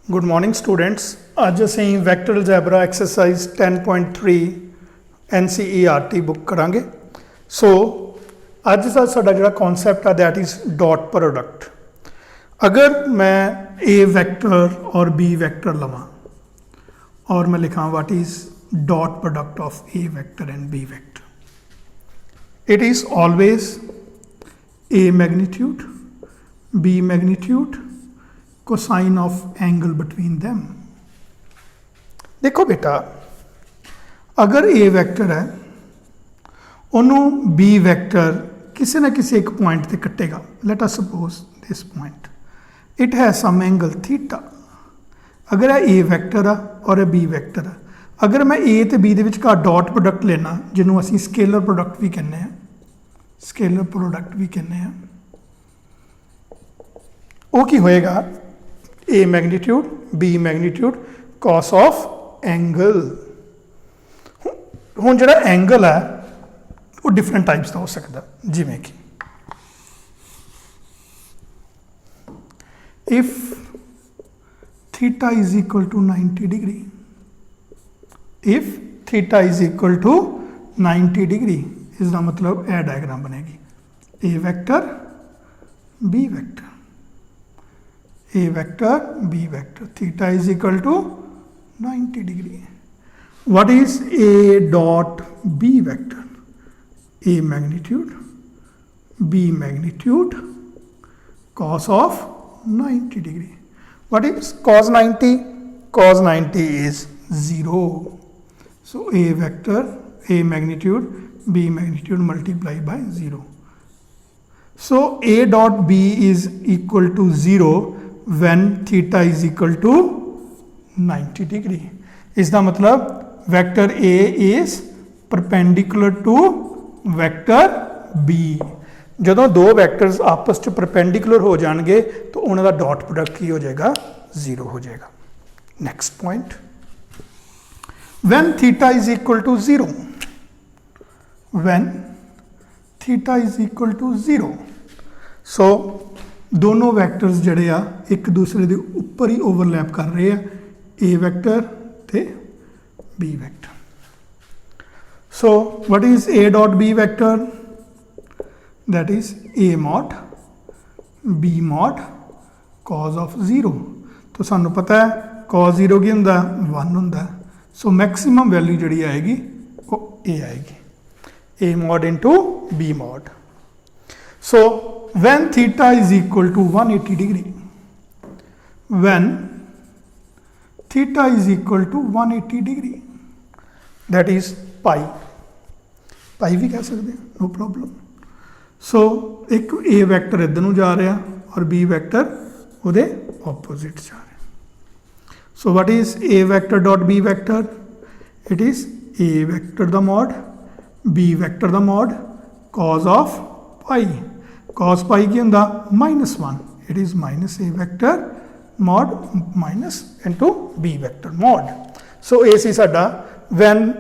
Good morning students. अज असीं vector algebra exercise 10.3 NCERT book करांगे। सो अज का साडा जिहड़ा कॉन्सैप्ट है दैट इज़ डॉट प्रोडक्ट। अगर मैं ए वैक्टर और बी वैक्टर लवां और मैं लिखा what is dot product of A vector and B vector, it is always A magnitude B magnitude cosine of angle between them. देखो बेटा, अगर ए वैक्टर है उन्होंने बी वैक्टर किसी ना किसी एक पॉइंट से कटेगा। Let us suppose this point it has some angle theta. अगर ए वैक्टर है और बी वैक्टर है, अगर मैं ए तो बी के डॉट प्रोडक्ट लेना जिन्होंने असीं स्केलर प्रोडक्ट भी कहने हैं, स्केलर प्रोडक्ट भी कहने हैं, वो की होएगा A magnitude B magnitude cos of angle. हुण जिहड़ा एंगल है वो डिफरेंट टाइप्स का हो सकता, जिवें कि if theta is equal to 90 degree, if theta is equal to 90 degree, इसका मतलब यह डायग्राम बनेगी A vector B vector, A vector B vector, theta is equal to 90 degree. What is A dot B vector? A magnitude B magnitude cos of 90 degree. What is cos 90? Cos 90 is 0. So a vector a magnitude b magnitude multiply by 0. So a dot b is equal to 0 when theta is equal to 90 degree. इसका मतलब vector a is perpendicular to vector b. ਜਦੋਂ दो vectors आपस च perpendicular हो जाएंगे तो उन्होंने डॉट प्रोडक्ट की हो जाएगा, 0 हो जाएगा। Next point, when theta is equal to 0, when theta is equal to 0, so दोनों वैक्टर्स जड़े आ एक दूसरे के उपर ही ओवरलैप कर रहे हैं, ए वैक्टर ते B vector. So what is A dot B vector? that is a mod b mod cos of 0। तो सानू पता है cos 0 की होंदा 1 होंदा, सो मैक्सिमम वैल्यू जी आएगी वो a आएगी, a mod into b mod। So when theta is equal to 180 degree, when theta is equal to 180 degree, that is pi, pi भी कह सकते हैं, नो प्रॉब्लम। सो एक ए वैक्टर इधर नूं जा रहा और बी वैक्टर उहदे ऑपोजिट जा रहा। So what is A vector dot B vector? It is A vector the mod B vector the mod cos of pi. Cos pi की होंदा -1, it is minus A vector mod minus into B vector mod. So ए सी साडा when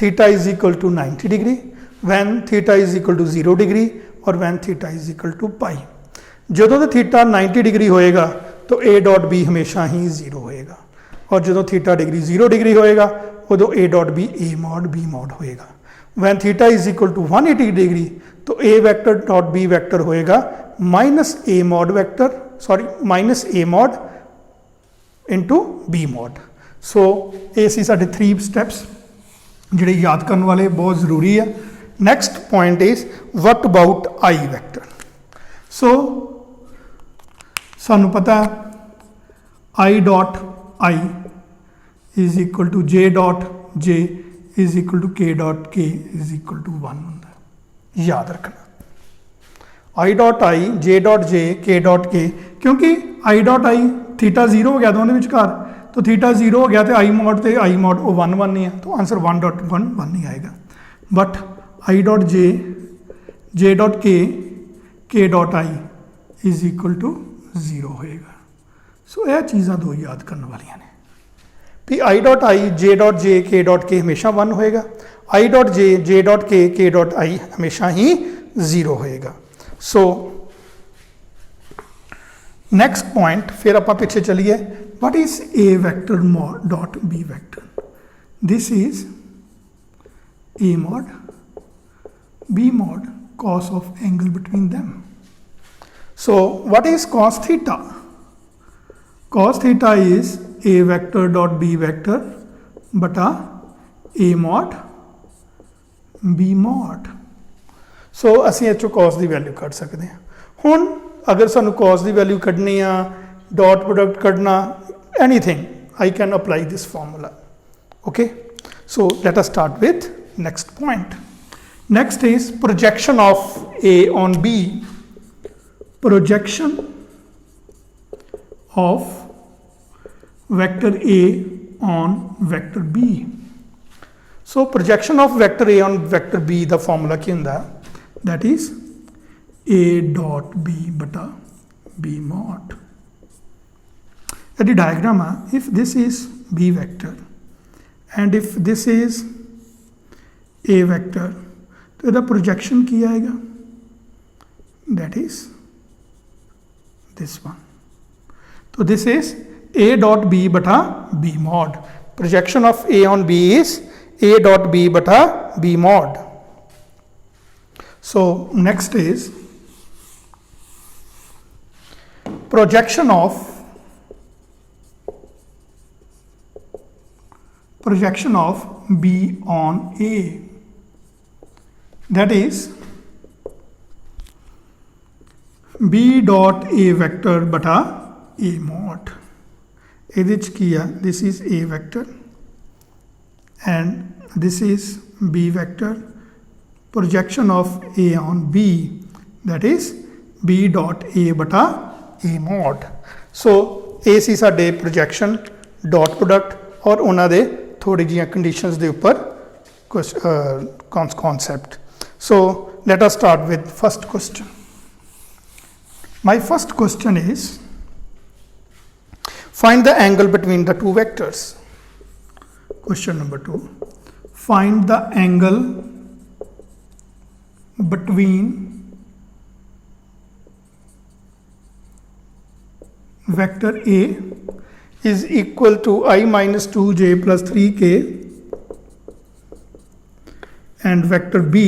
theta is equal to 90 degree, when theta is equal to 0 degree और when theta is equal to pi. जो तो theta 90 degree होएगा तो ए dot B हमेशा ही 0 होएगा, और जो थीटा डिग्री 0 डिग्री होएगा उदो A dot B A mod B mod होएगा। When theta is equal to 180 degree तो A vector dot B vector होएगा minus A mod vector, sorry minus A mod into B mod. So ये सी साडे 3 steps जिहड़े याद करने वाले बहुत जरूरी है। Next point is what about I vector? So सानू पता है I dot I is equal to J dot J is equal to K dot K is equal to 1 होंदा है, याद रखना। आई डॉट आई जे डॉट जे के डॉट के, क्योंकि आई डॉट आई थीटा 0 हो गया दोनों विचकार, तो थीटा 0 हो गया तो आई मॉड ते आई मॉड वो 1 1 नहीं है, तो आंसर 1 डॉट 1 1 नहीं आएगा। But I dot J dot K dot I is equal to 0 होएगा। सो यह चीज़ां दो याद करने वालियां ने भी आई डॉट आई जे डॉट जे के डॉट के हमेशा 1 होएगा, आई dot J dot K dot आई हमेशा ही 0 होएगा। सो नेक्स्ट पॉइंट फिर आप पिछे चलीए what is A vector mod dot B vector? This is A mod, B mod, cos of angle between them. So what is cos theta? Cos theta is A vector dot B vector bata A mod B mod. So ਅਸੀਂ ਇਹ ਚੋਂ cos ਦੀ value ਕੱਢ ਸਕਦੇ ਹਾਂ। ਹੁਣ ਅਗਰ ਸਾਨੂੰ cos ਦੀ value ਕੱਢਣੀ ਆ, ਡਾਟ ਪ੍ਰੋਡਕਟ ਕੱਢਣਾ, anything, I can apply this formula. Okay, so let us start with next point. Next is projection of A on B. Projection of vector A on vector B. So projection of vector A on vector B, the formula ਕੀ ਹੁੰਦਾ? That is A dot B bata B mod. The diagram, if this is B vector and if this is A vector, तो the projection की आएगा? That is this one. So this is A dot B bata B mod. Projection of A on B is A dot B bata B mod. So next is projection of B on A. That is B dot A vector bata A mod. This is A vector and this is B vector. Projection of A on B, that is B dot A bata A mod. So A ਸੀ ਸਾਡੇ projection, dot product और ਉਹਨਾਂ ਦੇ ਥੋੜੀ ਜਿਹੀਆਂ conditions ਦੇ ਉੱਪਰ ਕੁਝ concept. So let us start with first question. My first question is, find the angle between the two vectors. Question number 2, find the angle between vector A is equal to I minus 2j plus 3k and vector B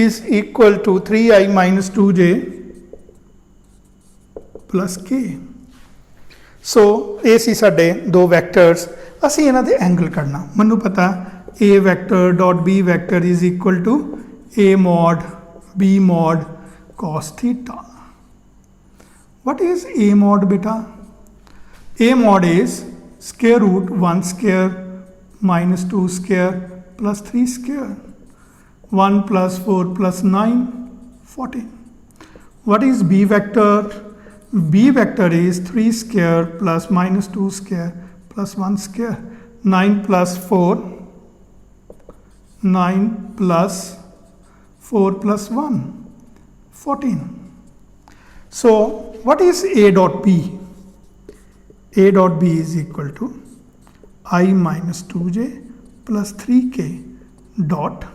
is equal to 3i minus 2j plus k. So ਇਹ ਸੀ ਸਾਡੇ ਦੋ vectors, ਅਸੀਂ ਇਹਨਾਂ ਦੇ angle ਕੱਢਣਾ। ਮੈਨੂੰ ਪਤਾ A vector dot B vector is equal to A mod B mod cos theta. What is A mod beta? A mod is square root 1 square minus 2 square plus 3 square. 1 plus 4 plus 9, 14. What is B vector? B vector is 3 square plus minus 2 square plus 1 square. 9 plus 4, 9 plus 4 plus 1, 14. So what is A dot B? A dot B is equal to I minus 2j plus 3k dot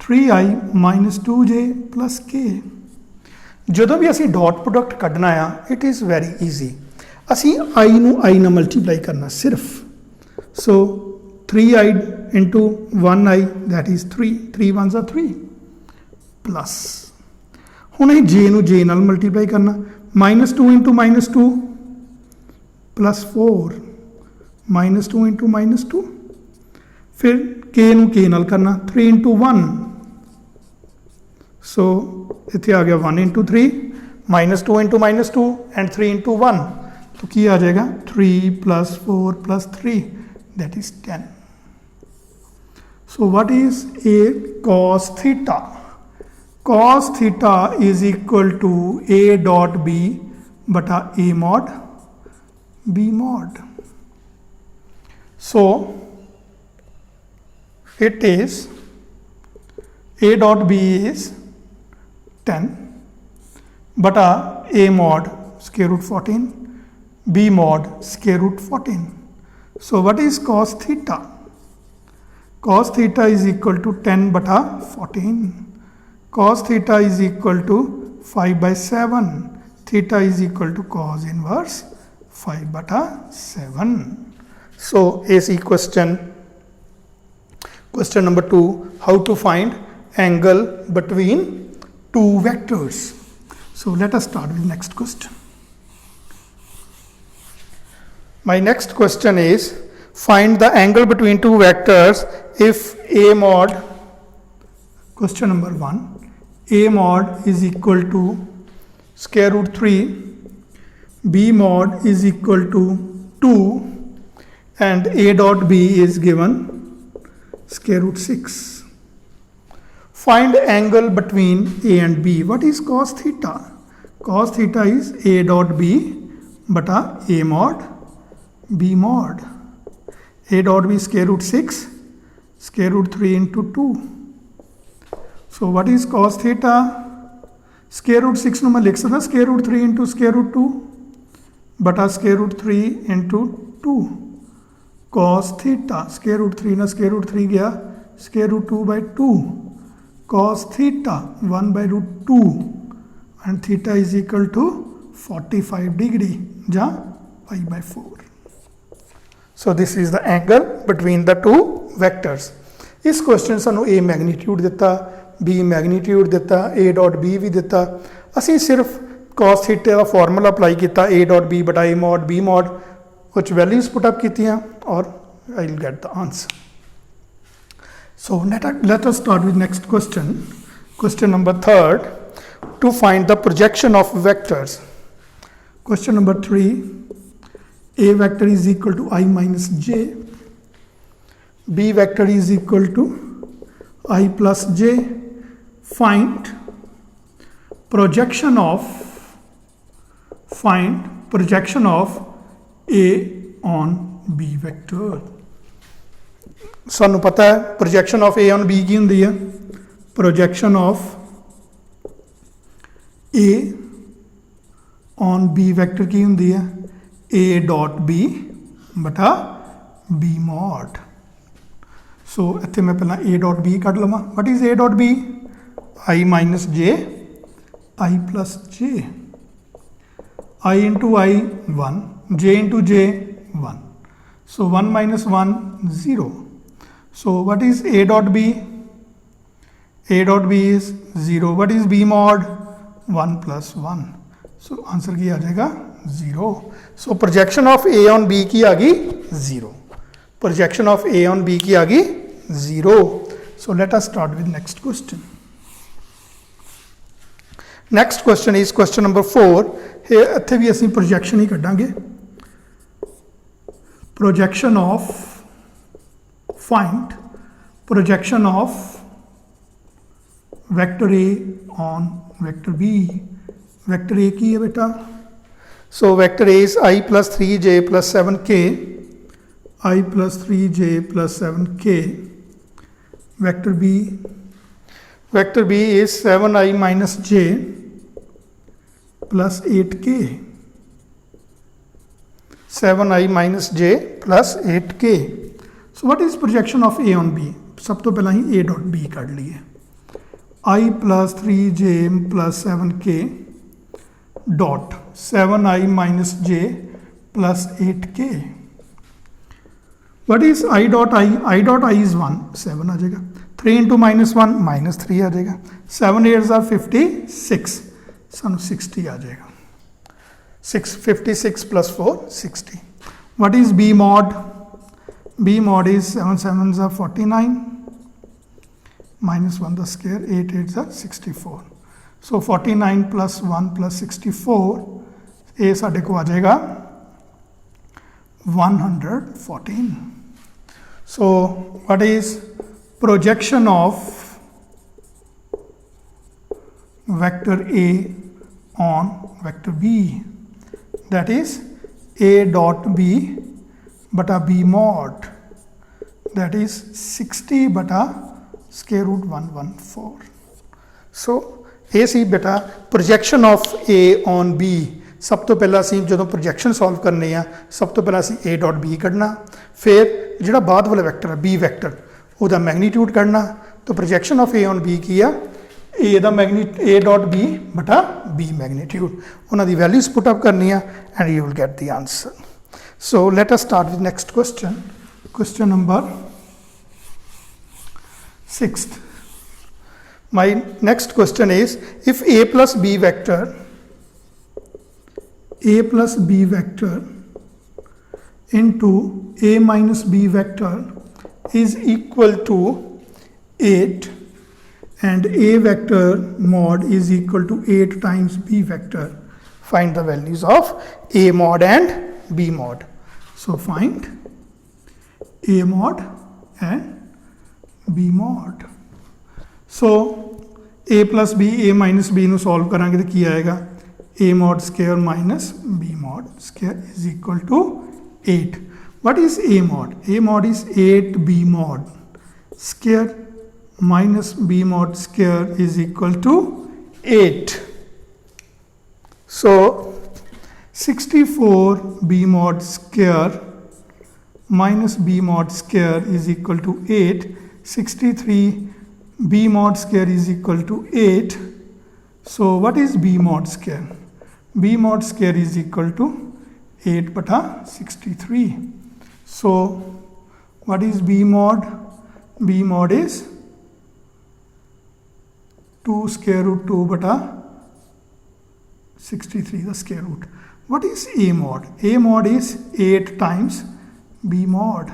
3i minus 2j plus k. ਜਦੋਂ ਵੀ ਅਸੀਂ dot product ਕੱਢਣਾ ਆ, it is very easy. ਅਸੀਂ i ਨੂੰ i ਨਾਲ multiply ਕਰਨਾ ਸਿਰਫ। ਸੋ 3i into 1i, that is 3, 3 ones are 3 plus, ਹੁਣ ਇਹ j ਨੂੰ j ਨਾਲ ਮਲਟੀਪਲਾਈ ਕਰਨਾ, minus 2 into minus 2 plus 4, minus 2 into minus 2, ਫਿਰ k ਨੂੰ k ਨਾਲ ਕਰਨਾ, 3 into 1, so ਇੱਥੇ ਆ ਗਿਆ 1 into 3, minus 2 into minus 2 and 3 into 1, तो ਕੀ ਆ ਜਾਏਗਾ 3 plus 4 plus 3, that is 10. So what is A cos theta? Cos theta is equal to A dot B bata A mod B mod. So it is A dot B is 10 bata A mod square root 14 B mod square root 14. So what is cos theta? Cos theta is equal to 10 bata 14. Cos theta is equal to 5 by 7. theta is equal to cos inverse 5/7. So AC question number 2, how to find angle between two vectors. So let us start with next question. My next question is, find the angle between two vectors if A mod, question number 1, A mod is equal to square root 3, B mod is equal to 2, and A dot B is given square root 6. Find angle between A and B. What is cos theta? Cos theta is A dot B bata A mod B mod. A dot B square root 6, square root 3 into 2. So what is cos theta? Square root 6 ਨੂੰ ਮੈਂ ਲਿਖ ਸਕਦਾ square root 3 into square root 2 ਬਟਾ square root 3 into 2. Cos theta, square root 3 ਨਾਲ square root 3 ਗਿਆ, square root 2 by 2. Cos theta 1 by root 2 and theta is equal to 45 degree ja pi by 4. So this is the angle between the two vectors. इस question सानू A magnitude दिता, B magnitude दिता, A dot B भी दिता. असी सिर्फ cos theta का formula apply किया A डॉट B बटा A mod B mod, कुछ वैल्यूज पुट अप कीतियां और I will get the answer. So let us start with next question. Question number 3, to find the projection of vectors. Question number 3, A vector is equal to I minus j, B vector is equal to I plus j. Find projection of A on B vector. ਸਾਨੂੰ ਪਤਾ ਹੈ projection of A on B ਕੀ ਹੁੰਦੀ ਹੈ? Projection of A on B vector ਕੀ ਹੁੰਦੀ ਹੈ? A dot B ਬਟਾ B mod. ਸੋ ਇੱਥੇ ਮੈਂ ਪਹਿਲਾਂ A dot B ਕੱਢ ਲਵਾਂ. What is A dot B? I minus j, I plus j. I into I 1, j into j 1. So 1 minus 1 0. So what is A dot B? A dot B is 0. What is B mod? 1 plus 1. So answer की आ जाएगा 0. So projection of A on B की आ गई 0. Projection of A on B की आ गई 0. So let us start with next question. Next question is question number 4. Here ਇੱਥੇ ਵੀ ਅਸੀਂ projection he ਕੱਢਾਂਗੇ. Projection of, find projection of vector A on vector B. Vector A की है बेटा? So vector A is I plus 3j plus 7k, I plus 3j plus 7k. Vector B is 7i minus j plus 8k. 7i minus j plus 8k. So what is projection of A on B? सब तो पहला ही A dot B काट लिए. I plus 3j plus 7k dot 7i minus j plus 8k. What is I dot I? I dot I is 1, 7 आ जाएगा. 3 into minus 1 minus 3 आ जाएगा. 7 8s are 56. सानू 60 आ जाएगा. 56 plus 4 60. What is B mod? B mod is 7 7s are 49 minus 1 the square, 8 8s are 64. So 49 plus 1 plus 64, A साढ़े को आ जाएगा 114. So what is projection of vector A on vector B? That is A dot B bata B mod, that is 60 bata square root 114. So A सी बेटा projection of A on B. सब तो पहला ਅਸੀਂ ਜਦੋਂ projection solve करने ਆ सब तो पहला ਅਸੀਂ A dot B ਕੱਢਣਾ, फिर ਜਿਹੜਾ ਬਾਅਦ ਵਾਲਾ ਵੈਕਟਰ ਹੈ B ਵੈਕਟਰ ਉਹਦਾ ਮੈਗਨੀਟਿਊਡ ਕੱਢਣਾ. तो projection of A on B ਕੀ ਆ? ए ਦਾ ਮੈਗਨੀਟ ए ਡਾਟ बी ਬਟਾ b ਮੈਗਨੀਟਿਊਡ ਉਹਨਾਂ ਦੀ ਵੈਲਿਊਜ਼ ਪੁੱਟ ਅਪ ਕਰਨੀ ਆ and you will get the answer so let us start with next question number 6th my next question is if a plus b vector into a minus b vector is equal to 8 and a vector mod is equal to 8 times b vector, find the values of a mod and b mod. So find a mod and b mod. So a plus b, a minus b ਨੂੰ solve ਕਰਾਂਗੇ ਤਾਂ ਕੀ ਆਏਗਾ a mod square minus b mod square is equal to 8. What is a mod? A mod is 8b mod square minus b mod square is equal to 8. So 64b mod square minus b mod square is equal to 8. 63b mod square is equal to 8. So what is b mod square? B mod square is equal to 8 bata 63. So what is b mod? B mod is 2 square root 2 bata 63, the square root. What is a mod? A mod is 8 times b mod.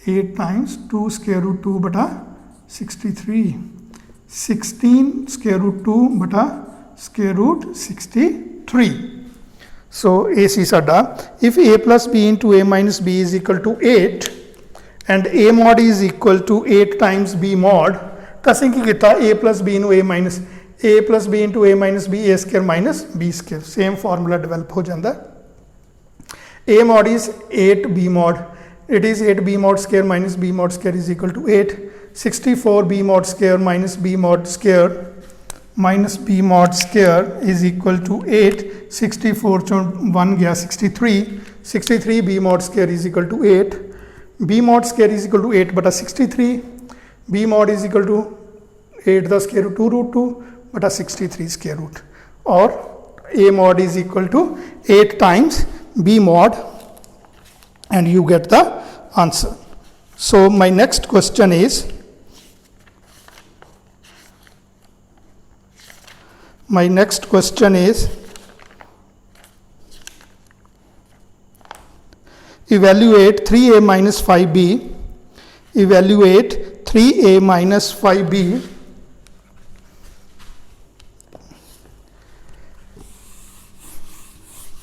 8 times 2 square root 2 bata 63. 16 square root 2 bata square root 63. So AC sada, if a plus b into a minus b is equal to 8 and a mod is equal to 8 times b mod, ਤਾਂ ਅਸੀਂ ਕੀ ਕੀਤਾ a plus b ਨੂੰ a minus a plus b into a minus b a square minus b square same formula develop ਹੋ ਜਾਂਦਾ a mod is 8b mod, it is 8b mod square minus b mod square is equal to 8. 64b mod square minus b mod square is equal to 8. 64 ਚੋਂ 1 ਗਿਆ 63. 63b mod square is equal to 8. b mod square is equal to 8 bata 63. b mod is equal to 8 the square root 2 root 2 bata 63 square root, or a mod is equal to 8 times b mod and you get the answer. So my next question is evaluate 3a minus 5b. Evaluate 3a minus 5b.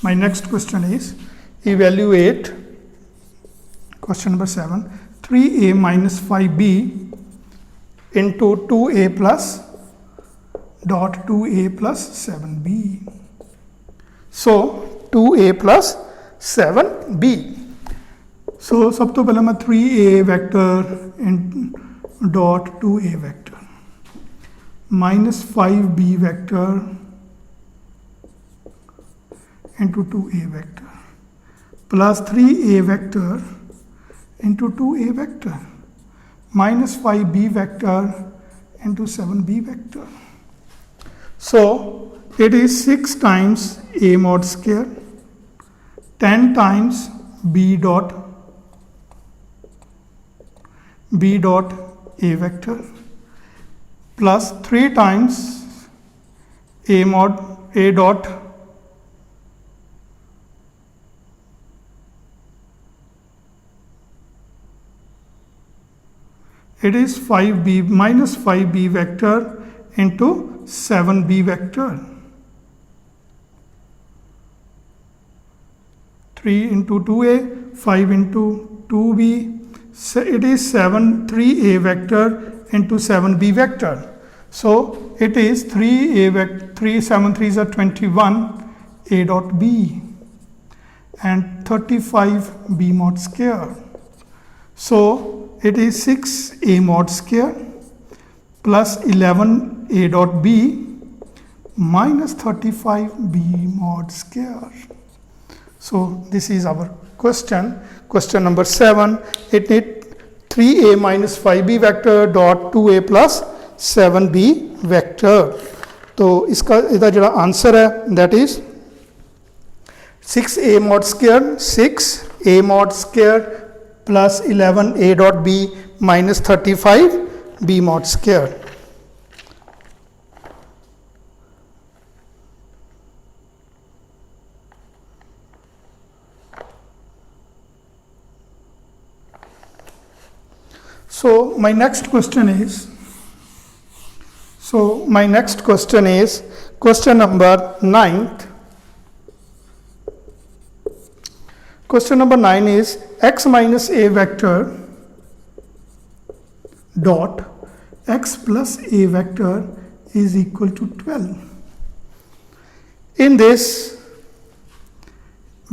My next question is evaluate question number 7 3a minus 5b into 2a plus dot 2a plus 7b. So 2a plus 7b. So ਸਭ ਤੋਂ ਪਹਿਲਾਂ ਮੈਂ 3a vector dot 2a vector minus 5b vector into 2a vector plus 3a vector into 2a vector minus 5b vector into 7b vector. So it is 6 times a mod square, 10 times b dot a vector plus 3 times a mod a dot it is 5b minus 5b vector into 7b vector. 3 into 2a, 5 into 2b, so it is 3a vector into 7b vector. So it is 3a vector, 3 7 3s are 21 a dot b and 35 b mod square. So it is 6 a mod square plus 11 a dot b minus 35 b mod square. So this is our question number 7. It need 3a minus 5b vector dot 2a plus 7b vector. Vector. तो इसका इहदा जिहड़ा answer है that is 6a mod square 6a mod square plus 11a dot b minus 35b mod square. So my next question is question number 9th. Question number 9 is x minus a vector dot x plus a vector is equal to 12. In this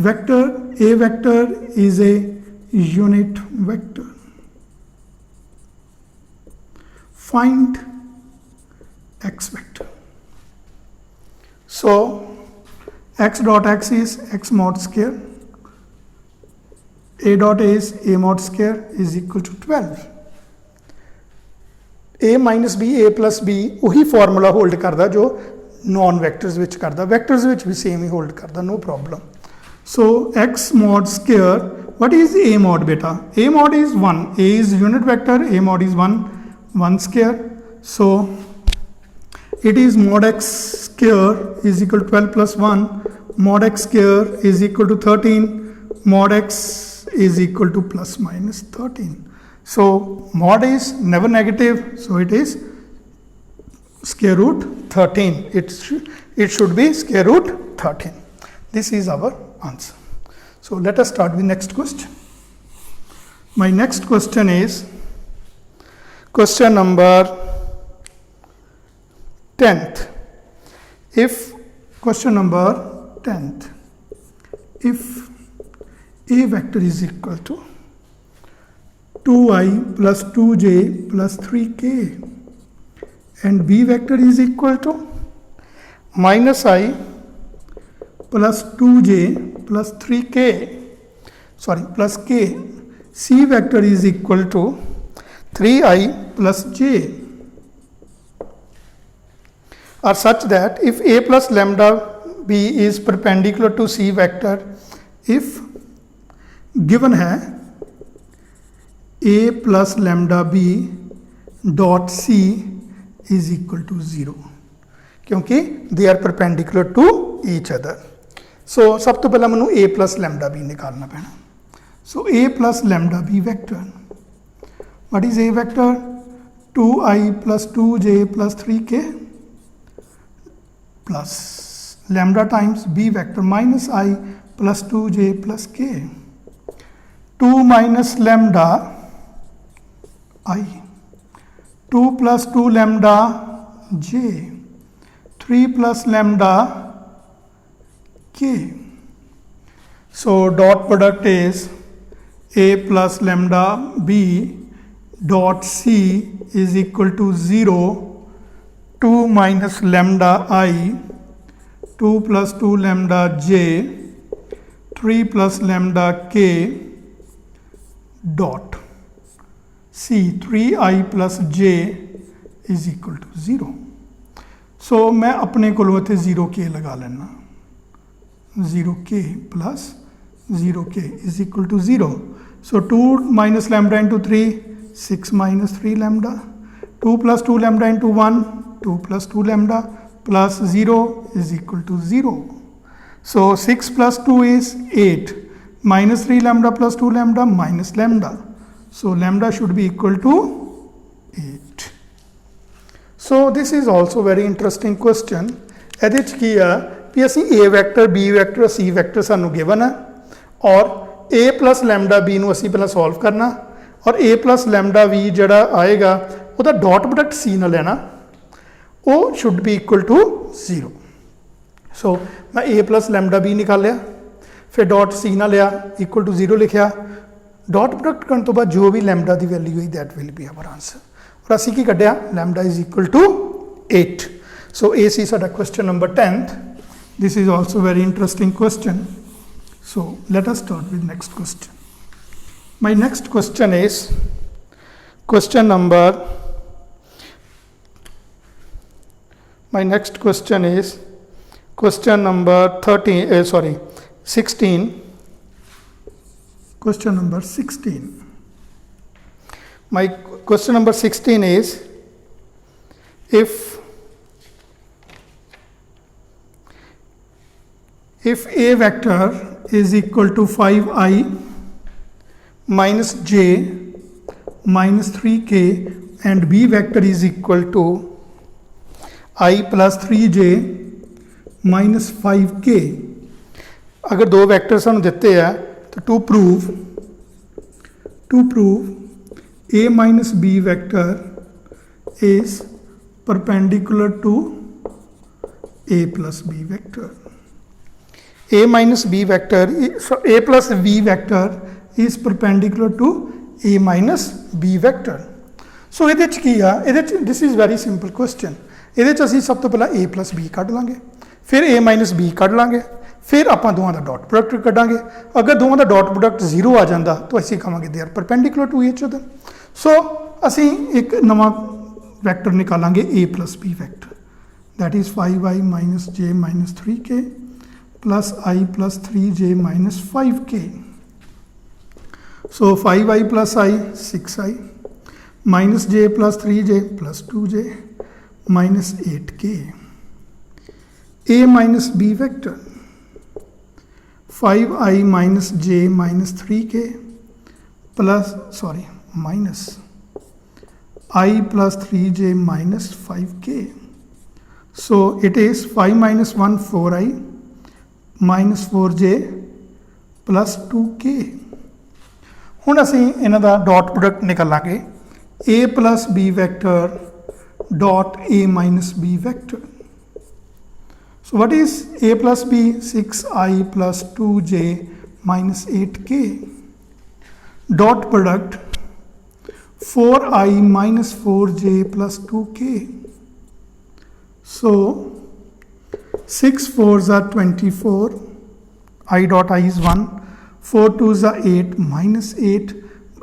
vector, a vector is a unit vector. Find x vector. So x dot x is x mod square, a dot a is a mod square is equal to 12. a minus b a plus b वही formula hold करता जो non vectors विच करता, vectors विच भी same ही hold करता, no problem. So x mod square, what is a mod बेटा? a mod is 1, a is unit vector, a mod is 1 square. So it is mod x square is equal to 12 plus 1, mod x square is equal to 13, mod x is equal to plus minus 13. So mod is never negative, so it is square root 13. It should be square root 13. This is our answer. So let us start with next question. My next question is question number 10th. If question number 10th, if a vector is equal to 2i plus 2j plus 3k and b vector is equal to minus I plus 2j plus 3k plus k, c vector is equal to 3i plus j are such that if a plus lambda b is perpendicular to c vector, if given है a plus lambda b dot c is equal to 0, क्योंकि they are perpendicular to each other. So सब तो पहला मैंने a plus lambda b निकालना पैना. So a plus lambda b vector, what is a vector? 2i plus 2j plus 3k plus lambda times b vector minus I plus 2j plus k. 2 minus lambda I, 2 plus 2 lambda j, 3 plus lambda k. So dot product is a plus lambda b dot c is equal to 0, 2 minus lambda I, 2 plus 2 lambda j, 3 plus lambda k dot c, 3i plus j is equal to 0. So मैं अपने को लो थे 0k लगा लेना, 0k plus 0k is equal to 0. So 2 minus lambda into 3, 6 minus 3 lambda, 2 plus 2 lambda into 1, 2 plus 2 lambda plus 0 is equal to 0. So 6 plus 2 is 8, minus 3 lambda plus 2 lambda minus lambda. So lambda should be equal to 8. So this is also very interesting question. ਇਹਦੇ ਚ ਕੀ ਆ ਵੀ ਅਸੀਂ a vector b vector c vector ਸਾਨੂੰ given ਹੈ ਔਰ a plus lambda b ਨੂੰ ਅਸੀਂ ਪਹਿਲਾਂ ਸੋਲਵ ਕਰਨਾ ਔਰ a plus lambda v ਜਿਹੜਾ ਆਏਗਾ ਉਹਦਾ ਡਾਟ ਪ੍ਰੋਡਕਟ c ਨਾਲ ਲੈਣਾ, ਉਹ should be equal to 0. So मैं a plus lambda b ਨਿਕਾਲਿਆ, ਫਿਰ ਡਾਟ c ਨਾਲ ਲਿਆ, equal to 0 ਲਿਖਿਆ, ਡਾਟ ਪ੍ਰੋਡਕਟ ਕਰਨ ਤੋਂ ਬਾਅਦ ਜੋ ਵੀ ਲੈਮਡਾ ਦੀ ਵੈਲਿਊ ਹੋਈ that will be our answer. ਔਰ ਅਸੀਂ ਕੀ ਕੱਢਿਆ, lambda is equal to 8. So a ਸੀ ਸਾਡਾ question number 10th. This is also very interesting question. So let us start with next question. My next question is question number My next question is question number 16. Question number 16. My question number 16 is, if A vector is equal to 5i minus j minus 3k and B vector is equal to I plus 3j minus 5k, अगर दो vector सानू दिते हैं तो to prove A minus B vector is perpendicular to A plus B vector. A minus B vector, so A plus B vector is perpendicular to A minus B vector. So ਇਹਦੇ ਚ ਕੀ ਆ, ਇਹਦੇ ਚ this is very simple question. ਇਹਦੇ ਚ ਅਸੀਂ ਸਭ ਤੋਂ ਪਹਿਲਾਂ A plus B ਕੱਢ ਲਾਂਗੇ, ਫਿਰ A minus B ਕੱਢ ਲਾਂਗੇ, ਫਿਰ ਆਪਾਂ ਦੋਵਾਂ ਦਾ ਡਾਟ ਪ੍ਰੋਡਕਟ ਕੱਢਾਂਗੇ। ਅਗਰ ਦੋਵਾਂ ਦਾ ਡਾਟ ਪ੍ਰੋਡਕਟ 0 ਆ ਜਾਂਦਾ ਤਾਂ ਅਸੀਂ ਕਹਾਂਗੇ they are perpendicular to each other. ਸੋ ਅਸੀਂ ਇੱਕ ਨਵਾਂ vector ਨਿਕਾਲਾਂਗੇ A plus B vector, that is 5i minus j minus 3k plus I plus 3j minus 5k. So 5i plus I 6i minus j plus 3j plus 2j minus 8k. A minus B vector 5i minus j minus 3k minus I plus 3j minus 5k. So it is 5 minus 1 4i minus 4j plus 2k. ਹੁਣ ਅਸੀਂ ਇਹਨਾਂ ਦਾ dot product ਨਿਕਾਲਾਂਗੇ A plus B vector dot A minus B vector. So what is A plus B? 6i plus 2j minus 8k. Dot product 4i minus 4j plus 2k. So 6 4s are 24, I dot I is 1, 4 2s are 8 minus 8,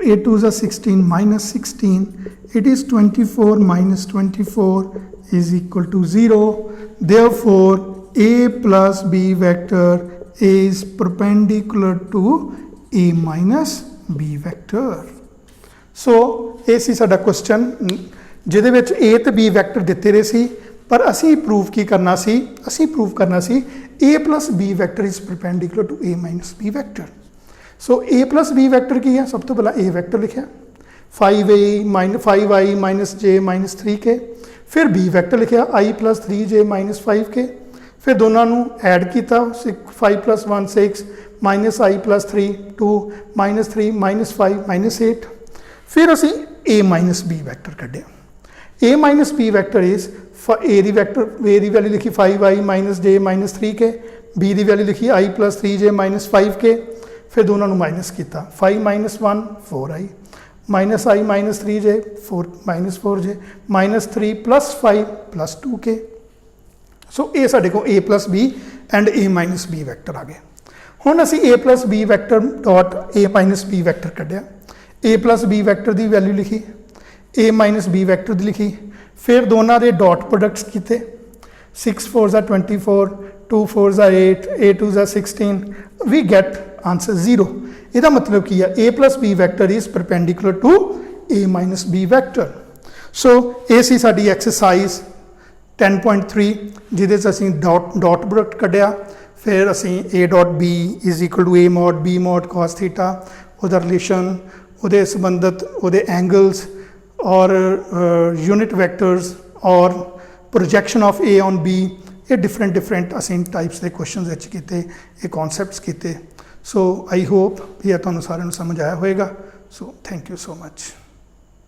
8 2s are 16 minus 16, it is 24 minus 24 is equal to 0. Therefore A plus B vector is perpendicular to A minus B vector. So ਇਹ ਸੀ ਸਾਡਾ question ਜਿਹਦੇ ਵਿੱਚ A ਤੇ B vector ਦਿੱਤੇ ਰਹੇ ਸੀ, ਪਰ ਅਸੀਂ prove ਕੀ ਕਰਨਾ ਸੀ, ਅਸੀਂ ਪ੍ਰੂਵ ਕਰਨਾ ਸੀ A plus B vector is perpendicular to A minus B vector. So A plus B vector ਕੀ ਹੈ, ਸਭ ਤੋਂ ਪਹਿਲਾਂ A ਵੈਕਟਰ ਲਿਖਿਆ 5i minus j minus 3k, ਫਿਰ B ਵੈਕਟਰ ਲਿਖਿਆ I plus 3j minus 5k, ਫਿਰ ਦੋਨਾਂ ਨੂੰ ਐਡ ਕੀਤਾ 5 plus 1 6 minus I plus 3 2 minus 3 minus 5 minus 8, ਫਿਰ ਅਸੀਂ A minus B vector ਕੱਢਿਆ। A minus B vector is A the value ਲਿਖੀ 5i minus j minus 3k, B ਦੀ value ਲਿਖੀ I plus 3j minus 5k, ਫਿਰ ਦੋਨਾਂ ਨੂੰ minus ਕੀਤਾ 5 minus 1 4i minus I minus 3j 4 minus 4j minus 3 plus 5 plus 2k. ਸੋ ਇਹ ਸਾਡੇ ਕੋਲ A plus B and A minus B vector ਆ ਗਏ। ਹੁਣ ਅਸੀਂ A plus B vector dot A minus B vector ਕੱਢਿਆ, A plus B vector the value ਲਿਖੀ, A minus B vector ਦੀ ਲਿਖੀ, ਫਿਰ ਦੋਨਾਂ ਦੇ ਡਾਟ ਪ੍ਰੋਡਕਟਸ ਕੀਤੇ 6 4s are 24, 2 4s are 8, 8 2s are 16, we get answer 0. ਇਹਦਾ ਮਤਲਬ ਕੀ ਹੈ, A plus B vector is perpendicular to A minus B vector. ਸੋ ਇਹ ਸੀ ਸਾਡੀ ਐਕਸਰਸਾਈਜ਼ 10.3 ਜਿਹਦੇ 'ਚ ਅਸੀਂ ਡਾਟ ਪ੍ਰੋਡਕਟ ਕੱਢਿਆ, ਫਿਰ ਅਸੀਂ A dot B is equal to A mod B mod cos theta, ਉਹਦਾ ਰਿਲੇਸ਼ਨ, ਉਹਦੇ ਸੰਬੰਧਿਤ ਉਹਦੇ ਐਂਗਲਸ ਔਰ ਯੂਨਿਟ ਵੈਕਟਰਸ ਔਰ projection of A on B, ਇਹ ਡਿਫਰੈਂਟ ਅਸੀਂ ਟਾਈਪਸ ਦੇ ਕੁਐਸਚਨਸ ਵਿੱਚ ਕੀਤੇ, ਇਹ ਕਨਸੈਪਟਸ ਕੀਤੇ। ਸੋ ਆਈ ਹੋਪ ਇਹ ਤੁਹਾਨੂੰ ਸਾਰਿਆਂ ਨੂੰ ਸਮਝ ਆਇਆ ਹੋਏਗਾ। So thank you so much.